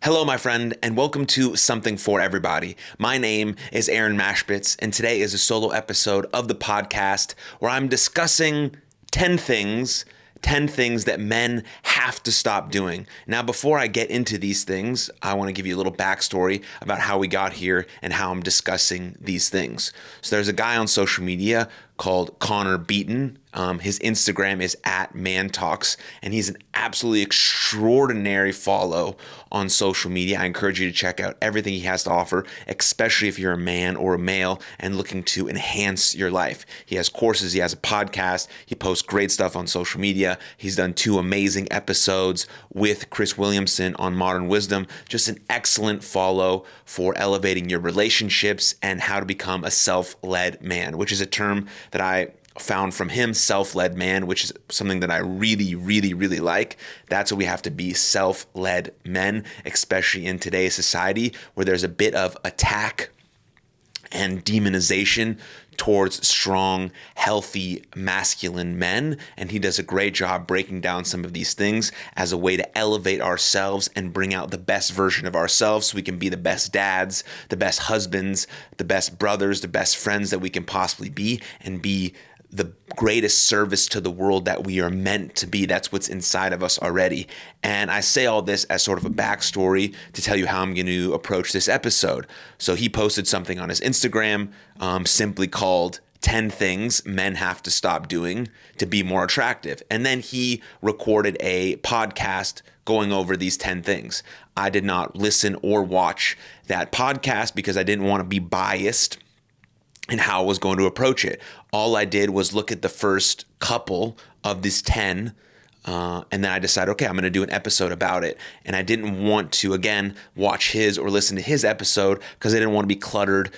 Hello, my friend, and welcome to Something for Everybody. My name is Aaron Machbitz, and today is a solo episode of the podcast where I'm discussing 10 things that men have to stop doing. Now, before I get into these things, I want to give you a little backstory about how we got here and how I'm discussing these things. So there's a guy on social media called Connor Beaton. His Instagram is @mantalks, and he's an absolutely extraordinary follow on social media. I encourage you to check out everything he has to offer, especially if you're a man or a male and looking to enhance your life. He has courses, he has a podcast, he posts great stuff on social media. He's done 2 amazing episodes with Chris Williamson on Modern Wisdom. Just an excellent follow for elevating your relationships and how to become a self-led man, which is a term that I found from him, self-led man, which is something that I really like. That's what we have to be, self-led men, especially in today's society where there's a bit of attack and demonization towards strong, healthy, masculine men. And he does a great job breaking down some of these things as a way to elevate ourselves and bring out the best version of ourselves so we can be the best dads, the best husbands, the best brothers, the best friends that we can possibly be, and be the greatest service to the world that we are meant to be. That's what's inside of us already. And I say all this as sort of a backstory to tell you how I'm going to approach this episode. So he posted something on his Instagram simply called 10 things men have to stop doing to be more attractive. And then he recorded a podcast going over these 10 things. I did not listen or watch that podcast because I didn't want to be biased and how I was going to approach it. All I did was look at the first couple of these 10, and then I decided, okay, I'm going to do an episode about it. And I didn't want to, again, watch his or listen to his episode because I didn't want to be cluttered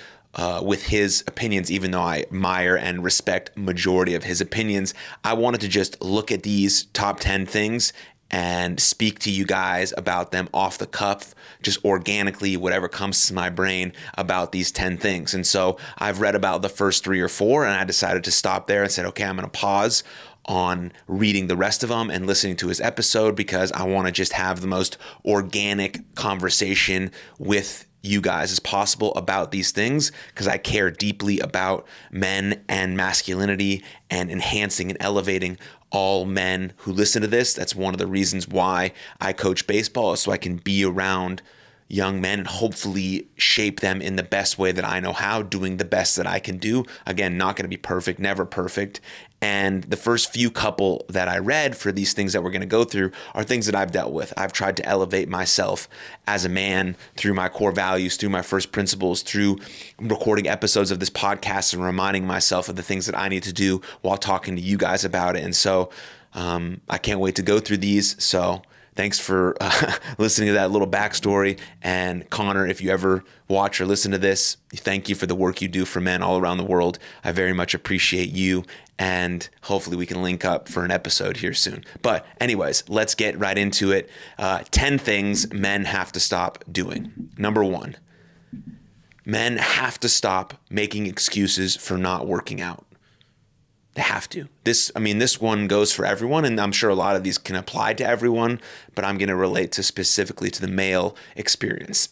with his opinions, even though I admire and respect majority of his opinions. I wanted to just look at these top 10 things and speak to you guys about them off the cuff, just organically, whatever comes to my brain about these 10 things. And so I've read about the first 3 or 4, and I decided to stop there and said, okay, I'm going to pause on reading the rest of them and listening to his episode because I want to just have the most organic conversation with you guys as possible about these things because I care deeply about men and masculinity and enhancing and elevating all men who listen to this. That's one of the reasons why I coach baseball, is so I can be around young men and hopefully shape them in the best way that I know how, doing the best that I can do. Again, not going to be perfect, never perfect. And the first few couple that I read for these things that we're going to go through are things that I've dealt with. I've tried to elevate myself as a man through my core values, through my first principles, through recording episodes of this podcast and reminding myself of the things that I need to do while talking to you guys about it. And so I can't wait to go through these. So thanks for listening to that little backstory. And Connor, if you ever watch or listen to this, thank you for the work you do for men all around the world. I very much appreciate you. And hopefully we can link up for an episode here soon. But anyways, let's get right into it. 10 things men have to stop doing. Number 1, men have to stop making excuses for not working out. They have to. This one goes for everyone, and I'm sure a lot of these can apply to everyone, but I'm going to relate specifically to the male experience.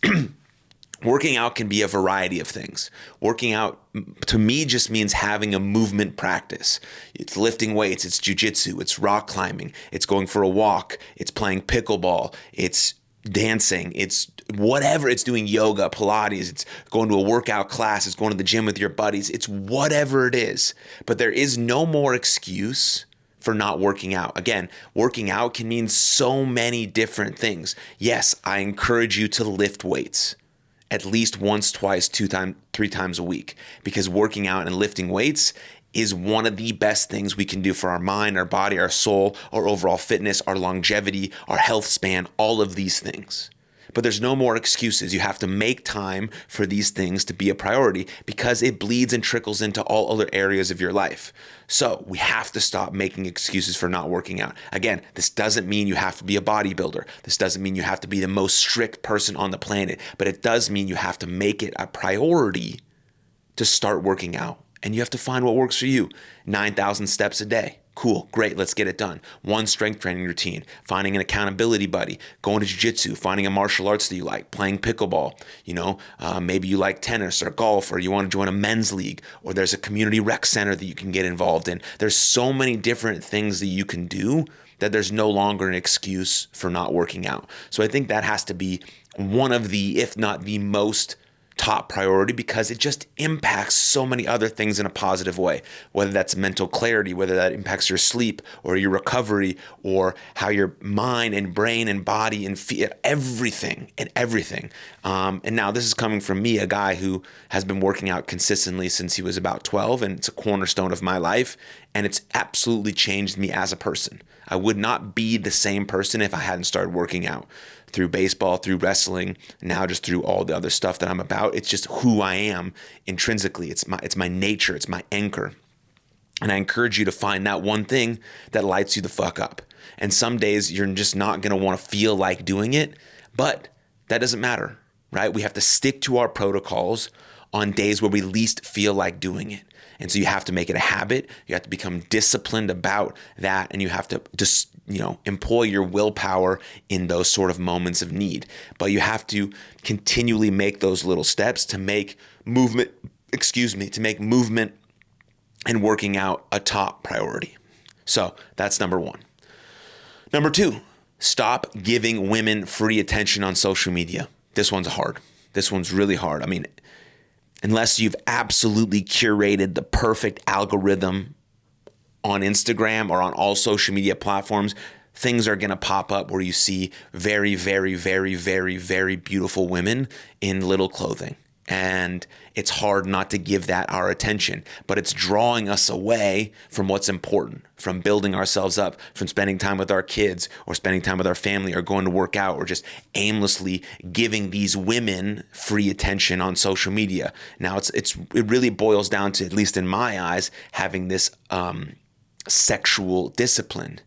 Working out can be a variety of things. Working out, to me, just means having a movement practice. It's lifting weights, it's jujitsu, it's rock climbing, it's going for a walk, it's playing pickleball, it's dancing, it's whatever, it's doing yoga, Pilates, it's going to a workout class, it's going to the gym with your buddies, it's whatever it is. But there is no more excuse for not working out. Again, working out can mean so many different things. Yes, I encourage you to lift weights at least once, twice, 3 times a week, because working out and lifting weights is one of the best things we can do for our mind, our body, our soul, our overall fitness, our longevity, our health span, all of these things. But there's no more excuses. You have to make time for these things to be a priority because it bleeds and trickles into all other areas of your life. So we have to stop making excuses for not working out. Again, this doesn't mean you have to be a bodybuilder. This doesn't mean you have to be the most strict person on the planet, but it does mean you have to make it a priority to start working out. And you have to find what works for you. 9,000 steps a day. Cool, great, let's get it done. One strength training routine, finding an accountability buddy, going to jiu-jitsu, finding a martial arts that you like, playing pickleball, maybe you like tennis or golf, or you want to join a men's league, or there's a community rec center that you can get involved in. There's so many different things that you can do that there's no longer an excuse for not working out. So I think that has to be one of the, if not the most top priority, because it just impacts so many other things in a positive way, whether that's mental clarity, whether that impacts your sleep or your recovery, or how your mind and brain and body and everything. And now this is coming from me, a guy who has been working out consistently since he was about 12, and it's a cornerstone of my life, and it's absolutely changed me as a person. I would not be the same person if I hadn't started working out. Through baseball, through wrestling, now just through all the other stuff that I'm about. It's just who I am intrinsically. It's my nature. It's my anchor. And I encourage you to find that one thing that lights you the fuck up. And some days you're just not going to want to feel like doing it, but that doesn't matter, right? We have to stick to our protocols on days where we least feel like doing it. And so you have to make it a habit. You have to become disciplined about that. And you have to just, employ your willpower in those sort of moments of need. But you have to continually make those little steps to make movement and working out a top priority. So that's number one. Number two, stop giving women free attention on social media. This one's hard. This one's really hard. I mean, unless you've absolutely curated the perfect algorithm on Instagram or on all social media platforms, things are going to pop up where you see very, very, very, very, very beautiful women in little clothing. And it's hard not to give that our attention, but it's drawing us away from what's important, from building ourselves up, from spending time with our kids or spending time with our family or going to work out or just aimlessly giving these women free attention on social media. Now it really boils down to, at least in my eyes, having this sexual discipline.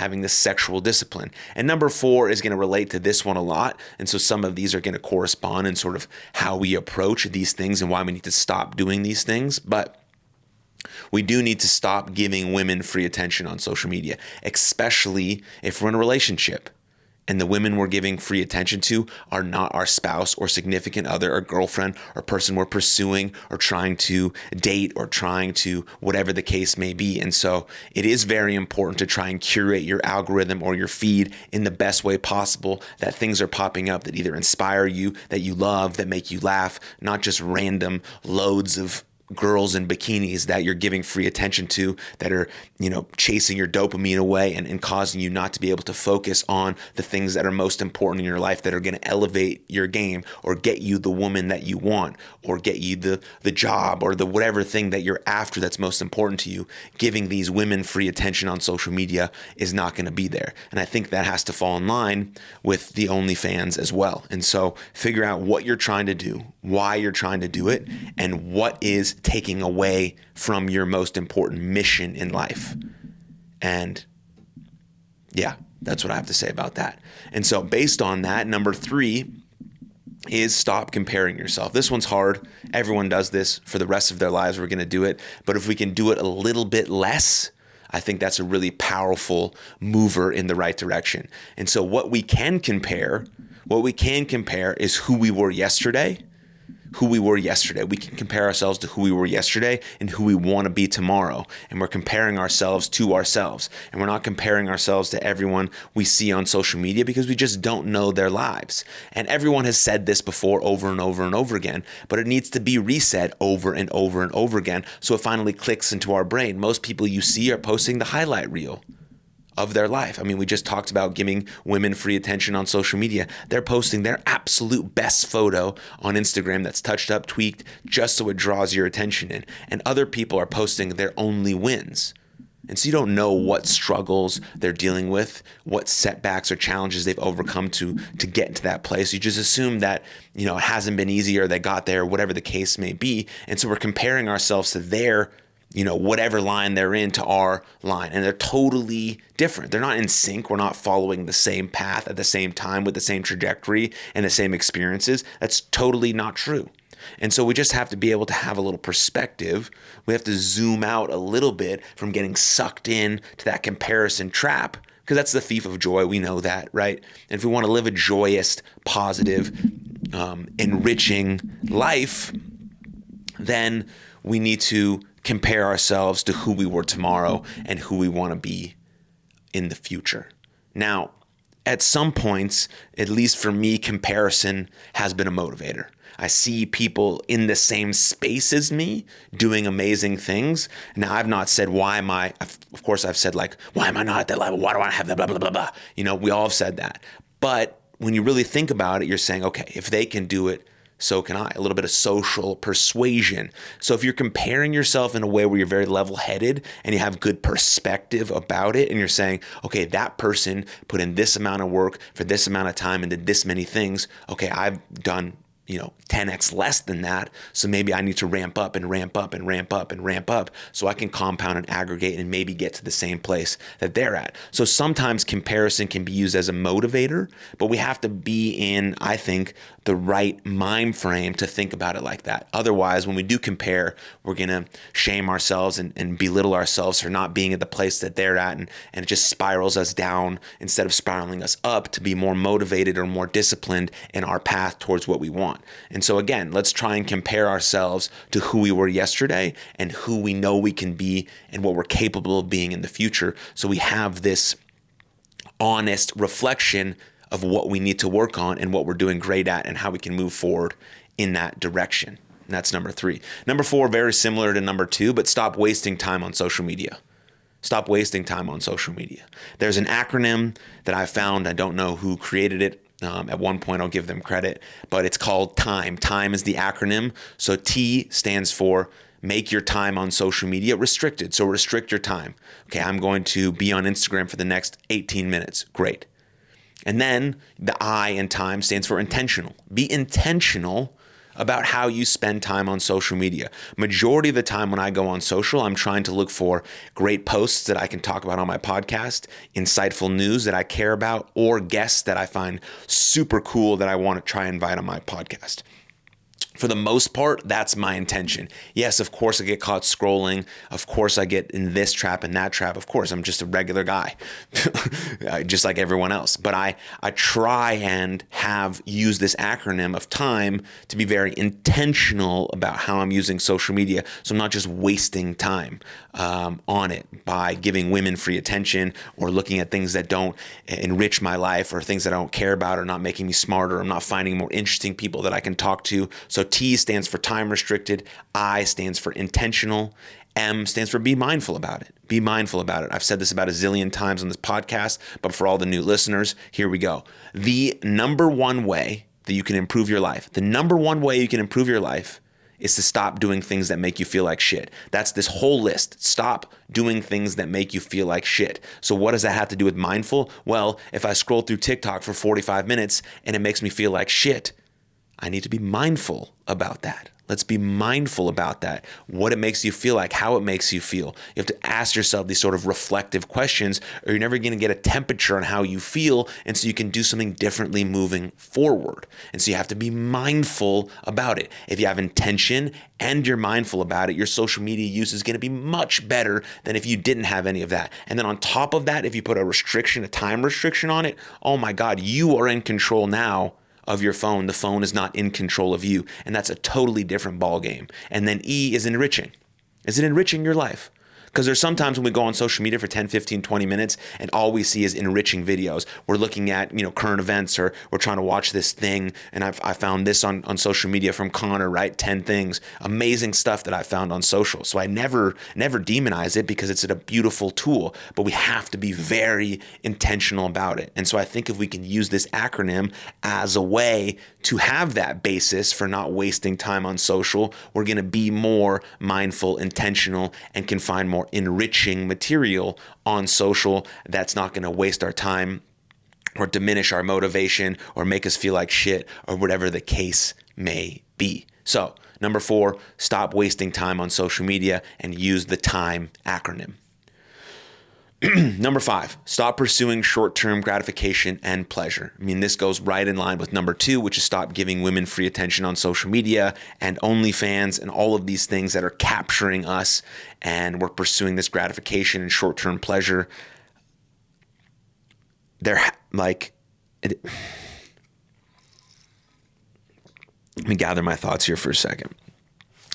And number four is going to relate to this one a lot. And so some of these are going to correspond in sort of how we approach these things and why we need to stop doing these things. But we do need to stop giving women free attention on social media, especially if we're in a relationship and the women we're giving free attention to are not our spouse or significant other or girlfriend or person we're pursuing or trying to date or trying to whatever the case may be. And so it is very important to try and curate your algorithm or your feed in the best way possible, that things are popping up that either inspire you, that you love, that make you laugh, not just random loads of girls in bikinis that you're giving free attention to that are, chasing your dopamine away and causing you not to be able to focus on the things that are most important in your life, that are going to elevate your game or get you the woman that you want or get you the job or the whatever thing that you're after that's most important to you. Giving these women free attention on social media is not going to be there. And I think that has to fall in line with the OnlyFans as well. And so figure out what you're trying to do, why you're trying to do it, and what is taking away from your most important mission in life. And yeah, that's what I have to say about that. And so based on that, number three is stop comparing yourself. This one's hard. Everyone does this for the rest of their lives. We're going to do it. But if we can do it a little bit less, I think that's a really powerful mover in the right direction. And so what we can compare is who we were yesterday. We can compare ourselves to who we were yesterday and who we want to be tomorrow. And we're comparing ourselves to ourselves. And we're not comparing ourselves to everyone we see on social media because we just don't know their lives. And everyone has said this before over and over and over again, but it needs to be resaid over and over and over again so it finally clicks into our brain. Most people you see are posting the highlight reel of their life. I mean, we just talked about giving women free attention on social media. They're posting their absolute best photo on Instagram that's touched up, tweaked, just so it draws your attention in. And other people are posting their only wins. And so you don't know what struggles they're dealing with, what setbacks or challenges they've overcome to get to that place. You just assume that, it hasn't been easy or they got there, whatever the case may be. And so we're comparing ourselves to their whatever line they're in to our line. And they're totally different. They're not in sync. We're not following the same path at the same time with the same trajectory and the same experiences. That's totally not true. And so we just have to be able to have a little perspective. We have to zoom out a little bit from getting sucked in to that comparison trap, because that's the thief of joy. We know that, right? And if we want to live a joyous, positive, enriching life, then we need to compare ourselves to who we were tomorrow and who we want to be in the future. Now, at some points, at least for me, comparison has been a motivator. I see people in the same space as me doing amazing things. Now, I've not said, why am I, of course, I've said like, why am I not at that level? Why do I have that, blah, blah, blah, blah. You know, we all have said that. But when you really think about it, you're saying, okay, if they can do it, so can I. A little bit of social persuasion. So if you're comparing yourself in a way where you're very level-headed and you have good perspective about it, and you're saying, okay, that person put in this amount of work for this amount of time and did this many things. Okay, I've done 10x less than that. So maybe I need to ramp up and ramp up and ramp up and ramp up so I can compound and aggregate and maybe get to the same place that they're at. So sometimes comparison can be used as a motivator, but we have to be in, I think, the right mind frame to think about it like that. Otherwise, when we do compare, we're going to shame ourselves and belittle ourselves for not being at the place that they're at, and it just spirals us down instead of spiraling us up to be more motivated or more disciplined in our path towards what we want. And so again, let's try and compare ourselves to who we were yesterday and who we know we can be and what we're capable of being in the future. So we have this honest reflection of what we need to work on and what we're doing great at and how we can move forward in that direction. And that's number 3. Number 4, very similar to number 2, but stop wasting time on social media. Stop wasting time on social media. There's an acronym that I found. I don't know who created it. At one point, I'll give them credit, but it's called TIME. TIME is the acronym. So T stands for make your time on social media restricted. So restrict your time. Okay, I'm going to be on Instagram for the next 18 minutes. Great. And then the I in time stands for intentional. Be intentional about how you spend time on social media. Majority of the time when I go on social, I'm trying to look for great posts that I can talk about on my podcast, insightful news that I care about, or guests that I find super cool that I want to try and invite on my podcast. For the most part, that's my intention. Yes, of course I get caught scrolling. Of course I get in this trap and that trap. Of course, I'm just a regular guy, just like everyone else. But I try and use this acronym of TIME to be very intentional about how I'm using social media. So I'm not just wasting time on it by giving women free attention or looking at things that don't enrich my life or things that I don't care about or not making me smarter. I'm not finding more interesting people that I can talk to. So T stands for time restricted. I stands for intentional. M stands for be mindful about it. Be mindful about it. I've said this about a zillion times on this podcast, but for all the new listeners, here we go. The number one way that you can improve your life, is to stop doing things that make you feel like shit. That's this whole list. Stop doing things that make you feel like shit. So what does that have to do with mindful? Well, if I scroll through TikTok for 45 minutes and it makes me feel like shit, I need to be mindful about that. Let's be mindful about that. What it makes you feel like, how it makes you feel. You have to ask yourself these sort of reflective questions, or you're never going to get a temperature on how you feel, and so you can do something differently moving forward. And so you have to be mindful about it. If you have intention and you're mindful about it, your social media use is going to be much better than if you didn't have any of that. And then on top of that, if you put a time restriction on it, oh my God, you are in control now of your phone. The phone is not in control of you. And that's a totally different ballgame. And then E is enriching. Is it enriching your life? Because there's sometimes when we go on social media for 10, 15, 20 minutes and all we see is enriching videos. We're looking at, current events, or we're trying to watch this thing. And I found this on social media from Connor, right? 10 things, amazing stuff that I found on social. So I never demonize it because it's a beautiful tool, but we have to be very intentional about it. And so I think if we can use this acronym as a way to have that basis for not wasting time on social, we're going to be more mindful, intentional, and can find more enriching material on social that's not going to waste our time or diminish our motivation or make us feel like shit or whatever the case may be. So, number 4, stop wasting time on social media and use the TIME acronym. Number 5, stop pursuing short-term gratification and pleasure. I mean, this goes right in line with number 2, which is stop giving women free attention on social media and OnlyFans and all of these things that are capturing us, and we're pursuing this gratification and short-term pleasure. Let me gather my thoughts here for a second.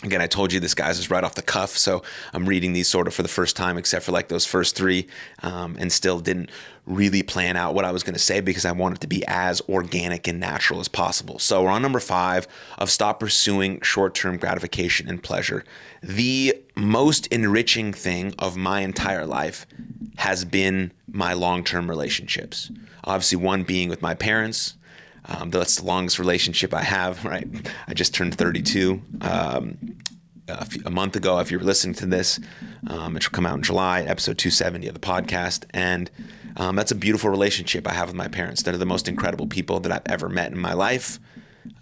Again, I told you this, guys, is right off the cuff, so I'm reading these sort of for the first time, except for like those first 3, and still didn't really plan out what I was going to say because I want it to be as organic and natural as possible. So we're on number 5 of stop pursuing short-term gratification and pleasure. The most enriching thing of my entire life has been my long-term relationships. Obviously, one being with my parents. That's the longest relationship I have, right? I just turned 32 a month ago. If you're listening to this, it will come out in July, episode 270 of the podcast. And that's a beautiful relationship I have with my parents. They're the most incredible people that I've ever met in my life.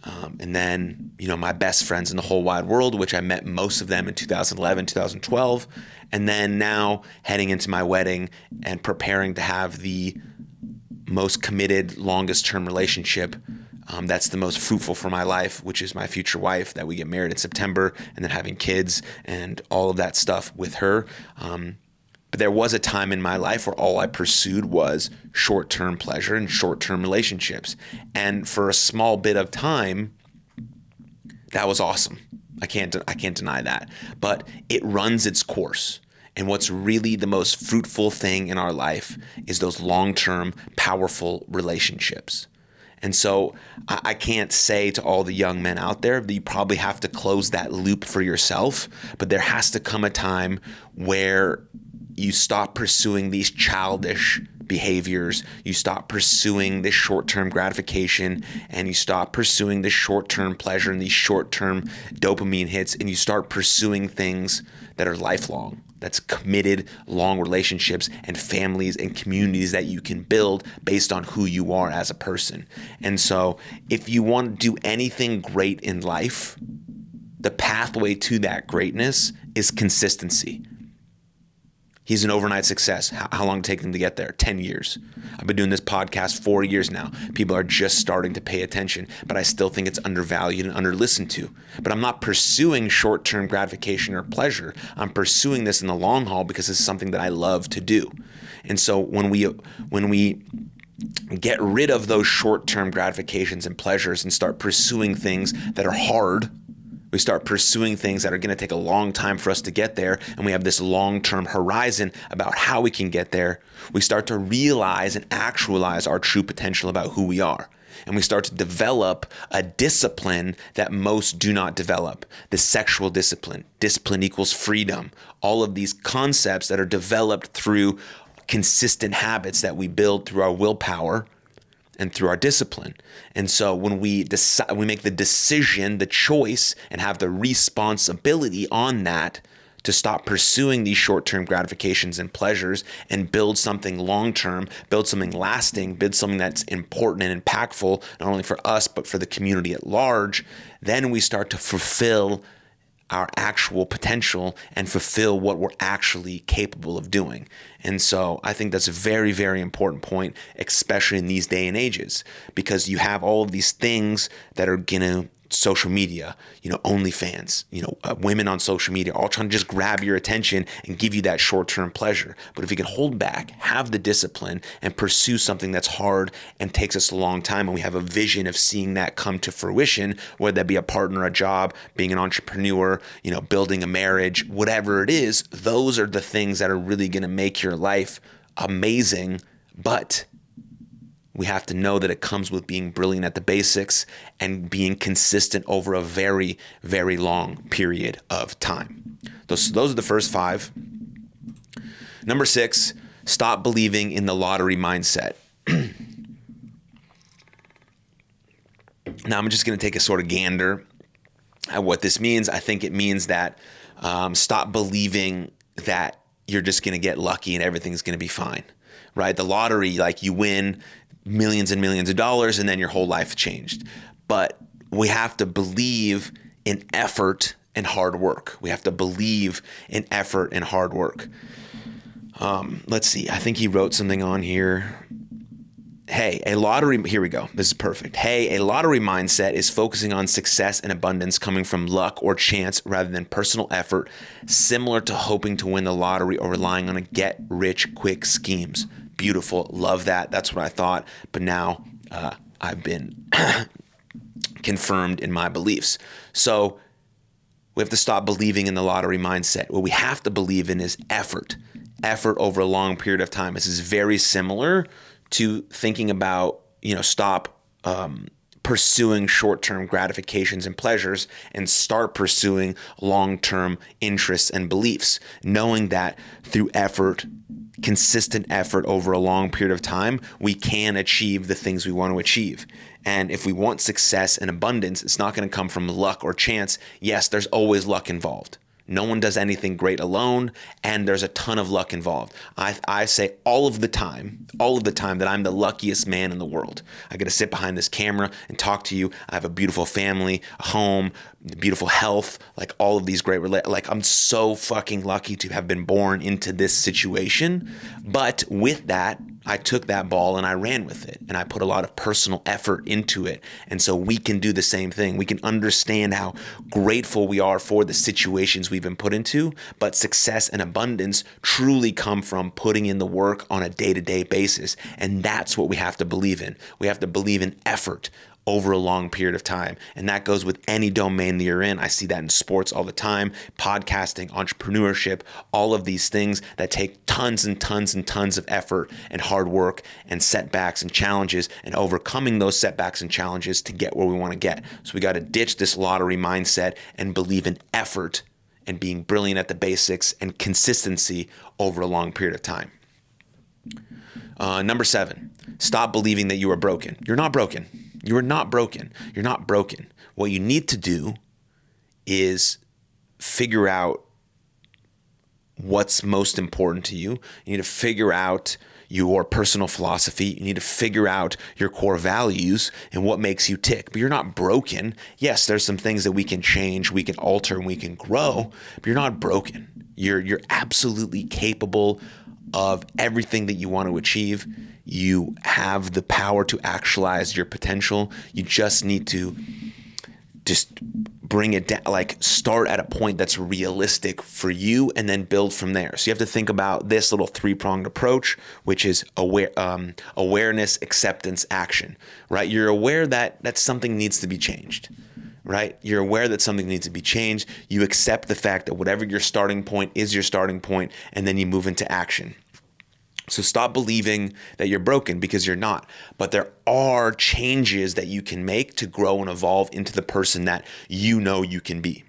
And then, my best friends in the whole wide world, which I met most of them in 2011, 2012. And then now heading into my wedding and preparing to have the most committed, longest term relationship that's the most fruitful for my life, which is my future wife, that we get married in September, and then having kids and all of that stuff with her. But there was a time in my life where all I pursued was short-term pleasure and short-term relationships. And for a small bit of time, that was awesome. I can't deny that. But it runs its course. And what's really the most fruitful thing in our life is those long-term, powerful relationships. And so I can't say to all the young men out there that you probably have to close that loop for yourself, but there has to come a time where you stop pursuing these childish behaviors, you stop pursuing this short-term gratification, and you stop pursuing this short-term pleasure and these short-term dopamine hits, and you start pursuing things that are lifelong. That's committed, long relationships and families and communities that you can build based on who you are as a person. And so if you want to do anything great in life, the pathway to that greatness is consistency. He's an overnight success. How long did it take him to get there? 10 years. I've been doing this podcast 4 years now. People are just starting to pay attention, but I still think it's undervalued and under-listened to. But I'm not pursuing short-term gratification or pleasure. I'm pursuing this in the long haul because it's something that I love to do. And so when we get rid of those short-term gratifications and pleasures and start pursuing things that are hard, we start pursuing things that are going to take a long time for us to get there, and we have this long-term horizon about how we can get there. We start to realize and actualize our true potential about who we are. And we start to develop a discipline that most do not develop. The sexual discipline. Discipline equals freedom. All of these concepts that are developed through consistent habits that we build through our willpower and through our discipline. And so when we decide, we make the decision, the choice, and have the responsibility on that to stop pursuing these short-term gratifications and pleasures and build something long-term, build something lasting, build something that's important and impactful, not only for us, but for the community at large, then we start to fulfill our actual potential and fulfill what we're actually capable of doing. And so I think that's a very, very important point, especially in these day and ages, because you have all of these things that are going to social media, OnlyFans, women on social media, all trying to just grab your attention and give you that short-term pleasure. But if you can hold back, have the discipline, and pursue something that's hard and takes us a long time, and we have a vision of seeing that come to fruition, whether that be a partner, a job, being an entrepreneur, building a marriage, whatever it is, those are the things that are really going to make your life amazing. But we have to know that it comes with being brilliant at the basics and being consistent over a very, very long period of time. Those are the first 5. Number 6, stop believing in the lottery mindset. Now, I'm just going to take a sort of gander at what this means. I think it means that stop believing that you're just going to get lucky and everything's going to be fine, right? The lottery, like you win millions and millions of dollars, and then your whole life changed. But we have to believe in effort and hard work. We have to believe in effort and hard work. Let's see. I think he wrote something on here. Here we go. This is perfect. Hey, a lottery mindset is focusing on success and abundance coming from luck or chance rather than personal effort, similar to hoping to win the lottery or relying on a get-rich-quick schemes. Beautiful. Love that. That's what I thought. But now I've been confirmed in my beliefs. So we have to stop believing in the lottery mindset. What we have to believe in is effort over a long period of time. This is very similar to thinking about, stop pursuing short-term gratifications and pleasures and start pursuing long-term interests and beliefs, knowing that through effort, consistent effort over a long period of time, we can achieve the things we want to achieve. And if we want success and abundance, it's not going to come from luck or chance. Yes, there's always luck involved. No one does anything great alone, and there's a ton of luck involved. I say all of the time that I'm the luckiest man in the world. I get to sit behind this camera and talk to you. I have a beautiful family, a home, beautiful health, like all of these great I'm so fucking lucky to have been born into this situation. But with that, I took that ball and I ran with it, and I put a lot of personal effort into it. And so we can do the same thing. We can understand how grateful we are for the situations we've been put into, but success and abundance truly come from putting in the work on a day-to-day basis. And that's what we have to believe in. We have to believe in effort over a long period of time. And that goes with any domain that you're in. I see that in sports all the time, podcasting, entrepreneurship, all of these things that take tons and tons and tons of effort and hard work and setbacks and challenges and overcoming those setbacks and challenges to get where we want to get. So we got to ditch this lottery mindset and believe in effort and being brilliant at the basics and consistency over a long period of time. Number 7, stop believing that you are broken. You're not broken. You are not broken. You're not broken. What you need to do is figure out what's most important to you. You need to figure out your personal philosophy. You need to figure out your core values and what makes you tick. But you're not broken. Yes, there's some things that we can change, we can alter, and we can grow, but you're not broken. You're absolutely capable of everything that you want to achieve. You have the power to actualize your potential. You just need to bring it down, start at a point that's realistic for you and then build from there. So you have to think about this little 3-pronged approach, which is awareness, acceptance, action, right? You're aware that something needs to be changed, right? You're aware that something needs to be changed. You accept the fact that whatever your starting point is your starting point, and then you move into action. So stop believing that you're broken, because you're not. But there are changes that you can make to grow and evolve into the person that you know you can be.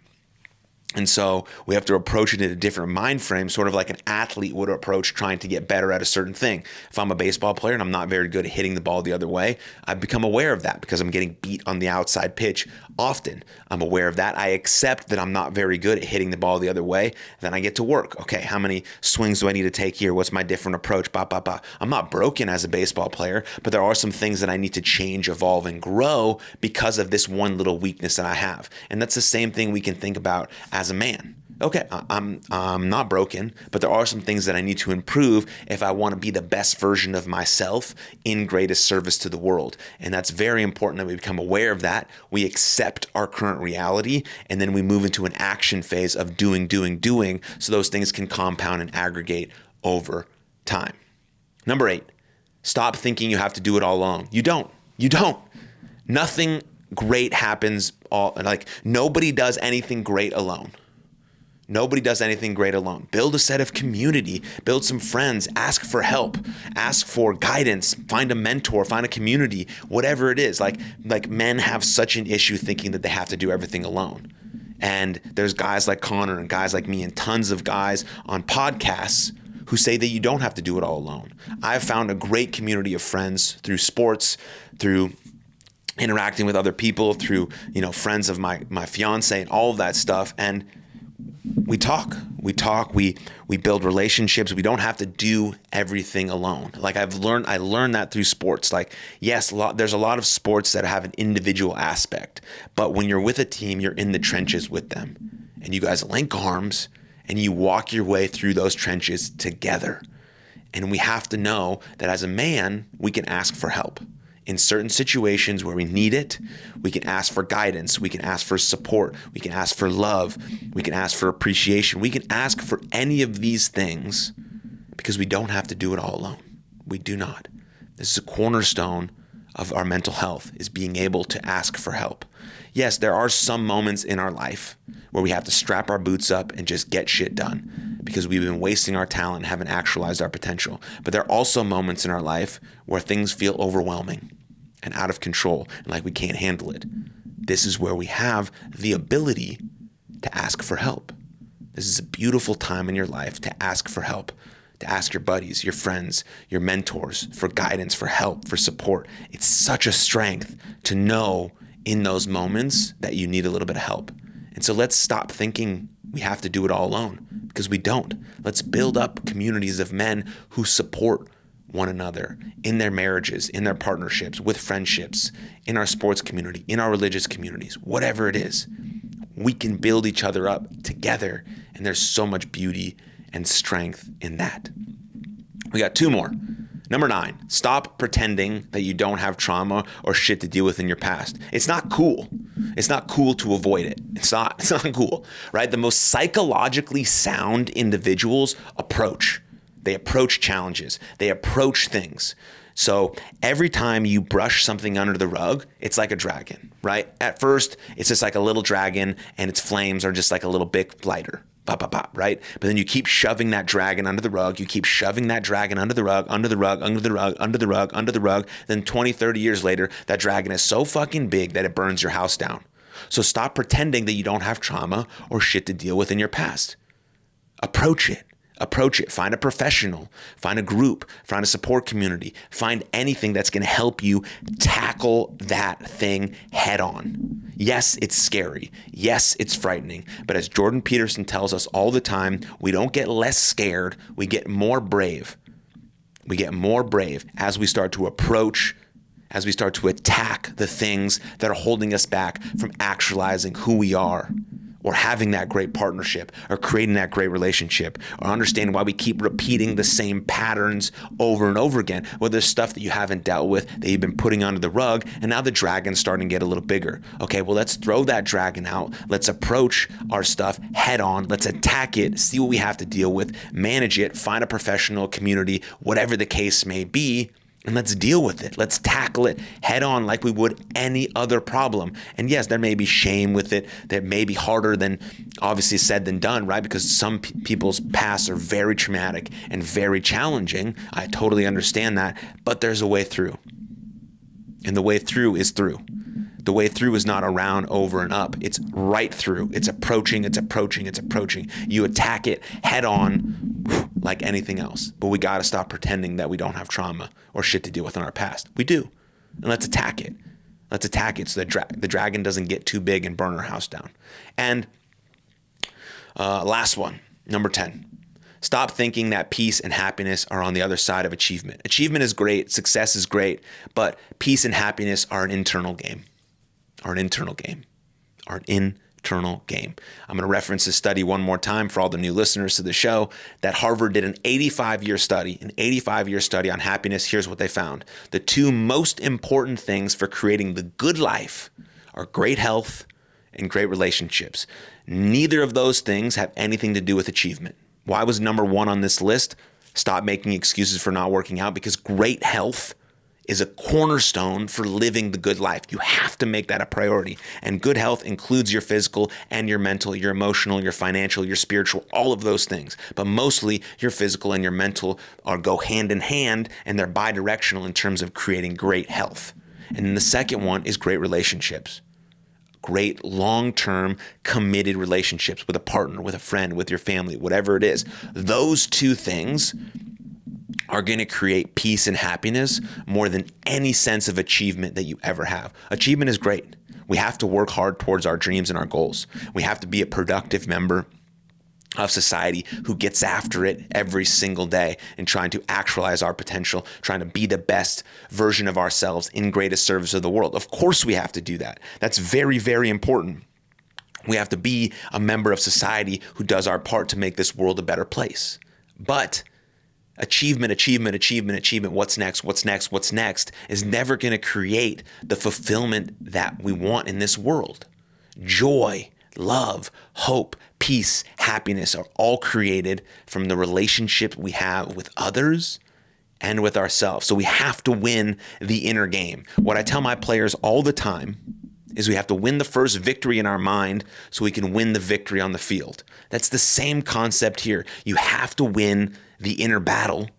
And so we have to approach it in a different mind frame, sort of like an athlete would approach trying to get better at a certain thing. If I'm a baseball player and I'm not very good at hitting the ball the other way, I've become aware of that because I'm getting beat on the outside pitch often. I'm aware of that. I accept that I'm not very good at hitting the ball the other way. Then I get to work. Okay, how many swings do I need to take here? What's my different approach? I'm not broken as a baseball player, but there are some things that I need to change, evolve, and grow because of this one little weakness that I have. And that's the same thing we can think about as a man. Okay, I'm not broken, but there are some things that I need to improve if I want to be the best version of myself in greatest service to the world. And that's very important that we become aware of that. We accept our current reality, and then we move into an action phase of doing, so those things can compound and aggregate over time. Number 8, stop thinking you have to do it all alone. You don't. Nothing great happens nobody does anything great alone. Nobody does anything great alone. Build a set of community, build some friends, ask for help, ask for guidance, find a mentor, find a community, whatever it is. Like men have such an issue thinking that they have to do everything alone. And there's guys like Connor and guys like me and tons of guys on podcasts who say that you don't have to do it all alone. I've found a great community of friends through sports, through interacting with other people, through, friends of my fiance and all of that stuff. And we talk, we build relationships. We don't have to do everything alone. I learned that through sports. Yes, there's a lot of sports that have an individual aspect, but when you're with a team, you're in the trenches with them, and you guys link arms and you walk your way through those trenches together. And we have to know that as a man, we can ask for help. In certain situations where we need it, we can ask for guidance, we can ask for support, we can ask for love, we can ask for appreciation, we can ask for any of these things because we don't have to do it all alone. We do not. This is a cornerstone of our mental health, is being able to ask for help. Yes, there are some moments in our life where we have to strap our boots up and just get shit done because we've been wasting our talent and haven't actualized our potential. But there are also moments in our life where things feel overwhelming and out of control and like we can't handle it. This is where we have the ability to ask for help. This is a beautiful time in your life to ask for help, to ask your buddies, your friends, your mentors for guidance, for help, for support. It's such a strength to know in those moments that you need a little bit of help. And so let's stop thinking we have to do it all alone, because we don't. Let's build up communities of men who support one another in their marriages, in their partnerships, with friendships, in our sports community, in our religious communities, whatever it is. We can build each other up together, and there's so much beauty and strength in that. We got 2 more. Number 9, stop pretending that you don't have trauma or shit to deal with in your past. It's not cool. It's not cool to avoid it. It's not cool, right? The most psychologically sound individuals They approach challenges. They approach things. So every time you brush something under the rug, it's like a dragon, right? At first, it's just like a little dragon and its flames are just like a little bit lighter. Pop, pop, pop, right? But then you keep shoving that dragon under the rug. You keep shoving that dragon under the rug, under the rug, under the rug, under the rug, under the rug. Then 20, 30 years later, that dragon is so fucking big that it burns your house down. So stop pretending that you don't have trauma or shit to deal with in your past. Approach it. Find a professional, find a group, find a support community, find anything that's going to help you tackle that thing head on. Yes, it's scary. Yes, it's frightening. But as Jordan Peterson tells us all the time, we don't get less scared. We get more brave. We get more brave as we start to approach, as we start to attack the things that are holding us back from actualizing who we are, or having that great partnership, or creating that great relationship, or understanding why we keep repeating the same patterns over and over again. Well, there's stuff that you haven't dealt with that you've been putting under the rug, and now the dragon's starting to get a little bigger. Okay, well, let's throw that dragon out. Let's approach our stuff head on. Let's attack it, see what we have to deal with, manage it, find a professional community, whatever the case may be, and let's deal with it. Let's tackle it head on like we would any other problem. And yes, there may be shame with it. That may be harder than obviously said than done, right? Because some people's pasts are very traumatic and very challenging. I totally understand that. But there's a way through. And the way through is through. The way through is not around, over, and up. It's right through. It's approaching. You attack it head on like anything else. But we got to stop pretending that we don't have trauma or shit to deal with in our past. We do. And let's attack it. Let's attack it so that the dragon doesn't get too big and burn our house down. And last one, number 10. Stop thinking that peace and happiness are on the other side of achievement. Achievement is great. Success is great. But peace and happiness are an internal game. I'm going to reference this study one more time for all the new listeners to the show, that Harvard did an 85-year study on happiness. Here's what they found. The 2 most important things for creating the good life are great health and great relationships. Neither of those things have anything to do with achievement. Why was number 1 on this list? Stop making excuses for not working out, because great health is a cornerstone for living the good life. You have to make that a priority. And good health includes your physical and your mental, your emotional, your financial, your spiritual, all of those things. But mostly your physical and your mental go hand in hand, and they're bidirectional in terms of creating great health. And then the second one is great relationships. Great long-term committed relationships with a partner, with a friend, with your family, whatever it is. Those 2 things are going to create peace and happiness more than any sense of achievement that you ever have. Achievement is great. We have to work hard towards our dreams and our goals. We have to be a productive member of society who gets after it every single day and trying to actualize our potential, trying to be the best version of ourselves in greatest service of the world. Of course we have to do that. That's very, very important. We have to be a member of society who does our part to make this world a better place. But Achievement, achievement, achievement, achievement. What's next? What's next? What's next is never going to create the fulfillment that we want in this world. Joy, love, hope, peace, happiness are all created from the relationship we have with others and with ourselves. So we have to win the inner game. What I tell my players all the time is we have to win the first victory in our mind so we can win the victory on the field. That's the same concept here. You have to win the inner battle.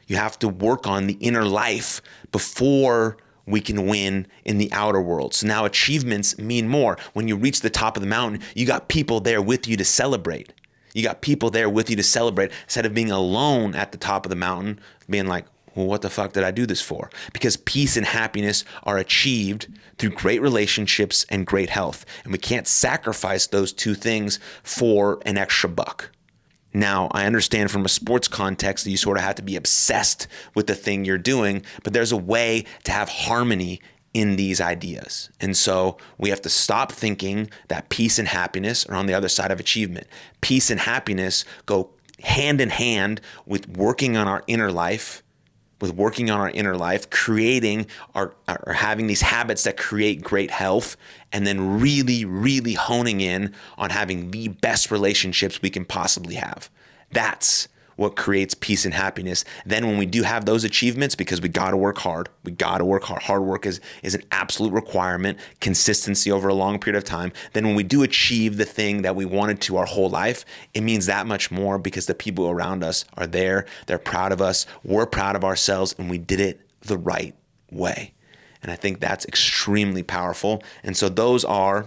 You have to work on the inner life before we can win in the outer world. So now achievements mean more. When you reach the top of the mountain, you got people there with you to celebrate. You got people there with you to celebrate instead of being alone at the top of the mountain, being like, well, what the fuck did I do this for? Because peace and happiness are achieved through great relationships and great health. And we can't sacrifice those two things for an extra buck. Now, I understand from a sports context that you sort of have to be obsessed with the thing you're doing, but there's a way to have harmony in these ideas. And so we have to stop thinking that peace and happiness are on the other side of achievement. Peace and happiness go hand in hand with working on our inner life, creating or having these habits that create great health, and then really, really honing in on having the best relationships we can possibly have. That's what creates peace and happiness. Then when we do have those achievements, because we got to work hard, hard work is an absolute requirement, consistency over a long period of time. Then when we do achieve the thing that we wanted to our whole life, it means that much more because the people around us are there, they're proud of us, we're proud of ourselves, and we did it the right way. And I think that's extremely powerful. And so those are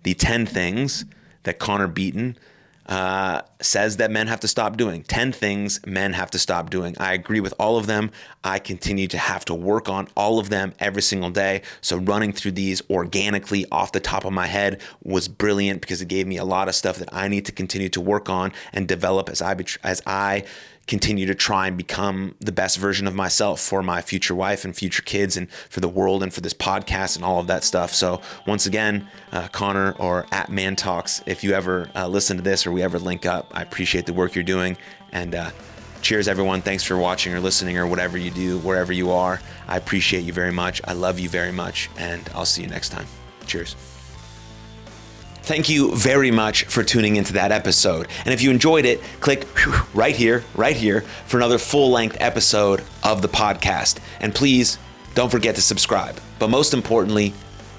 the 10 things that Connor Beaton says that men have to stop doing. 10 things men have to stop doing. I agree with all of them. I continue to have to work on all of them every single day. So running through these organically off the top of my head was brilliant because it gave me a lot of stuff that I need to continue to work on and develop as I continue to try and become the best version of myself for my future wife and future kids and for the world and for this podcast and all of that stuff. So once again, Connor or at Man Talks, if you ever listen to this or we ever link up, I appreciate the work you're doing. And cheers, everyone. Thanks for watching or listening or whatever you do, wherever you are. I appreciate you very much. I love you very much. And I'll see you next time. Cheers. Thank you very much for tuning into that episode. And if you enjoyed it, click right here for another full-length episode of the podcast. And please don't forget to subscribe. But most importantly,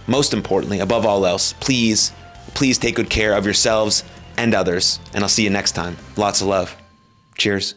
above all else, please take good care of yourselves and others. And I'll see you next time. Lots of love. Cheers.